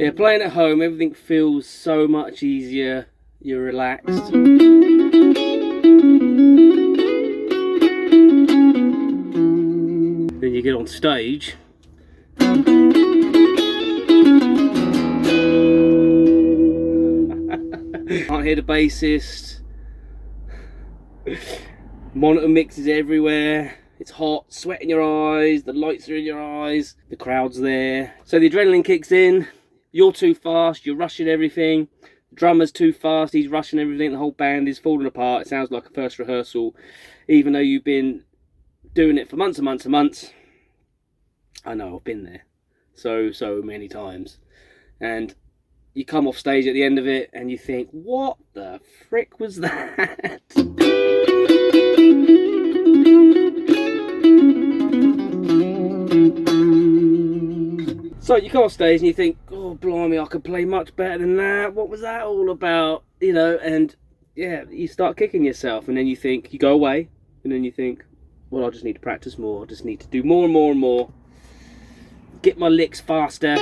Yeah, playing at home, everything feels so much easier. You're relaxed. Then you get on stage. Can't hear the bassist. Monitor mixes everywhere. It's hot, sweat in your eyes, the lights are in your eyes, the crowd's there. So the adrenaline kicks in, you're too fast, you're rushing everything. The drummer's too fast, he's rushing everything, the whole band is falling apart. It sounds like a first rehearsal, even though you've been doing it for months and months and months. I know, I've been there so many times. And you come off stage at the end of it and you think, what the frick was that? So you come off stage and you think, oh blimey, I could play much better than that. What was that all about? You know, and yeah, you start kicking yourself, and then you think, you go away, and then you think, well, I just need to practice more. I just need to do more and more and more. Get my licks faster. And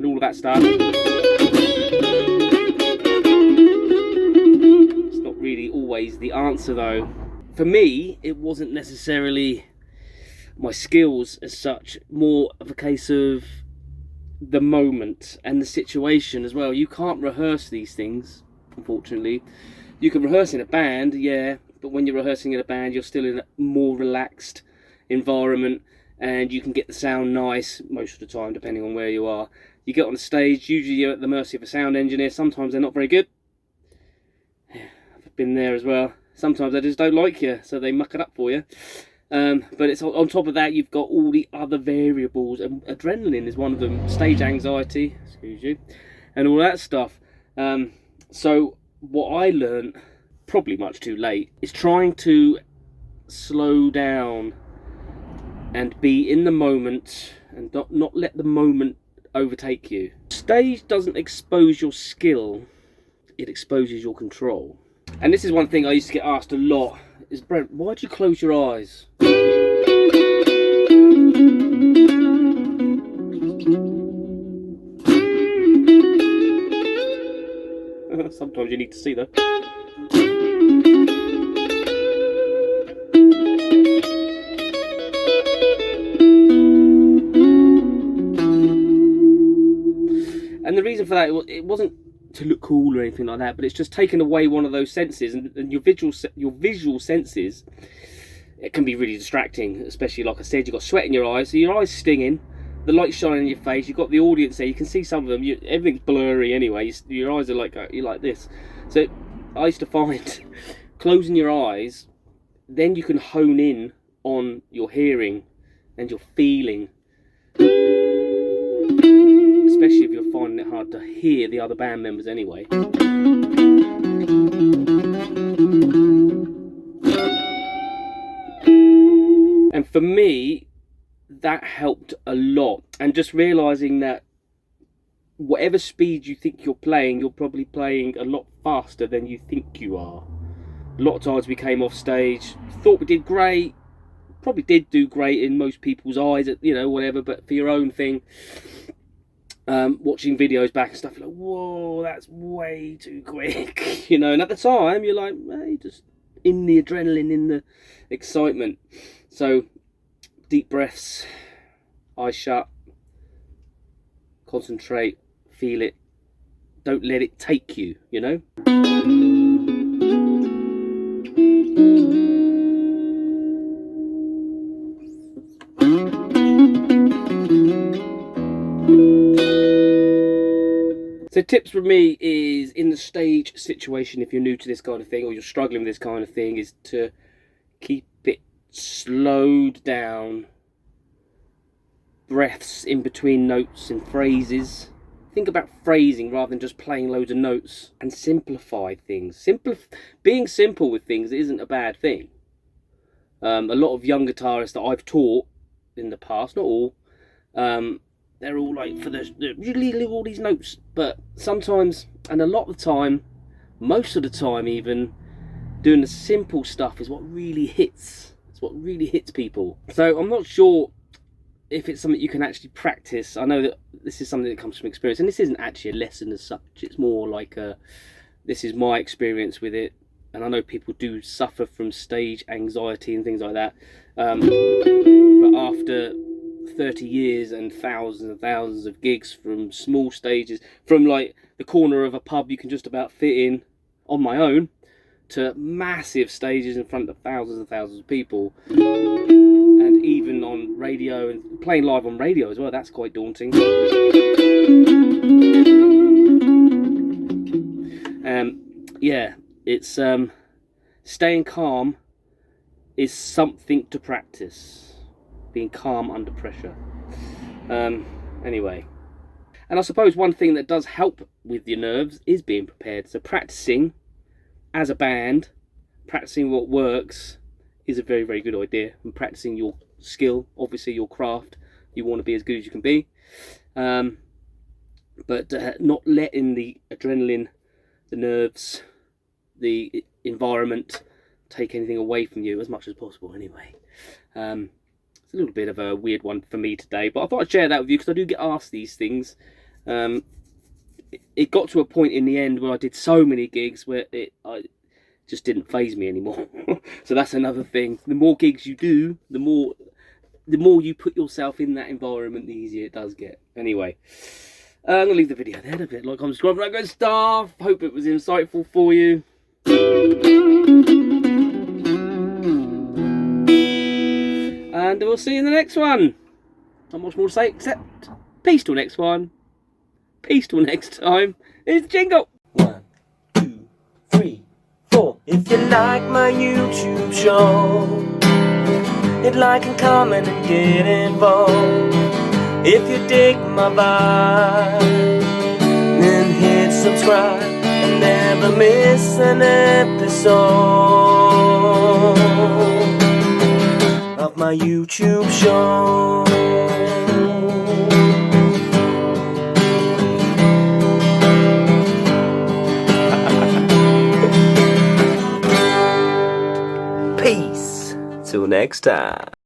all of that stuff. It's not really always the answer though. For me, it wasn't necessarily my skills as such, more of a case of the moment and the situation as well. You can't rehearse these things, unfortunately. You can rehearse in a band, yeah, but when you're rehearsing in a band, you're still in a more relaxed environment, and you can get the sound nice most of the time, depending on where you are. You get on the stage, usually you're at the mercy of a sound engineer. Sometimes they're not very good. I've been there as well. Sometimes they just don't like you, so they muck it up for you. But it's on top of that, you've got all the other variables, and adrenaline is one of them. Stage anxiety, excuse you, and all that stuff. So what I learned, probably much too late, is trying to slow down and be in the moment, and not let the moment overtake you. Stage doesn't expose your skill, it exposes your control. And this is one thing I used to get asked a lot, is, Brent, why do you close your eyes? Sometimes you need to see that. And the reason for that, it wasn't to look cool or anything like that, but it's just taken away one of those senses, and your visual senses, it can be really distracting, especially, like I said, you've got sweat in your eyes, so your eyes stinging, the light shining in your face, you've got the audience there, you can see some of them, everything's blurry anyway, your eyes are like, you're like this. So I used to find closing your eyes, then you can hone in on your hearing and your feeling, especially if you're finding it hard to hear the other band members anyway. And for me, that helped a lot. And just realising that whatever speed you think you're playing, you're probably playing a lot faster than you think you are. A lot of times we came off stage, thought we did great, probably did do great in most people's eyes, you know, whatever, but for your own thing, watching videos back and stuff, you're like, whoa, that's way too quick, you know. And at the time, you're like, hey, just in the adrenaline, in the excitement. So, deep breaths, eyes shut, concentrate, feel it. Don't let it take you, you know. So tips from me is, in the stage situation, if you're new to this kind of thing or you're struggling with this kind of thing, is to keep it slowed down. Breaths in between notes and phrases. Think about phrasing rather than just playing loads of notes, and simplify things. Being simple with things isn't a bad thing. A lot of young guitarists that I've taught in the past, not all, they're all like, for the all these notes, but sometimes, and a lot of the time, most of the time even, doing the simple stuff is what really hits. It's what really hits people. So I'm not sure if it's something you can actually practice. I know that this is something that comes from experience, and this isn't actually a lesson as such. It's more like this is my experience with it, and I know people do suffer from stage anxiety and things like that. But after 30 years and thousands of gigs, from small stages, from like the corner of a pub you can just about fit in on my own, to massive stages in front of thousands and thousands of people, and even on radio, and playing live on radio as well, that's quite daunting. Yeah, it's staying calm is something to practice. Being calm under pressure. Anyway, and I suppose one thing that does help with your nerves is being prepared. So practicing as a band, practicing what works, is a very, very good idea. And practicing your skill, obviously your craft, you want to be as good as you can be. But not letting the adrenaline, the nerves, the environment take anything away from you as much as possible anyway. It's a little bit of a weird one for me today, but I thought I'd share that with you because I do get asked these things. It got to a point in the end where I did so many gigs where I just didn't faze me anymore. So that's another thing. The more gigs you do, the more you put yourself in that environment, the easier it does get. Anyway, I'm going to leave the video there. Don't forget to like, comment, subscribe, and that good stuff. Hope it was insightful for you. And we'll see you in the next one. Not much more to say except peace till next one. Peace till next time. It's Jingle. 1, 2, 3, 4. If you like my YouTube show, hit like and comment and get involved. If you dig my vibe, then hit subscribe and never miss an episode of my YouTube show. Peace. Till next time.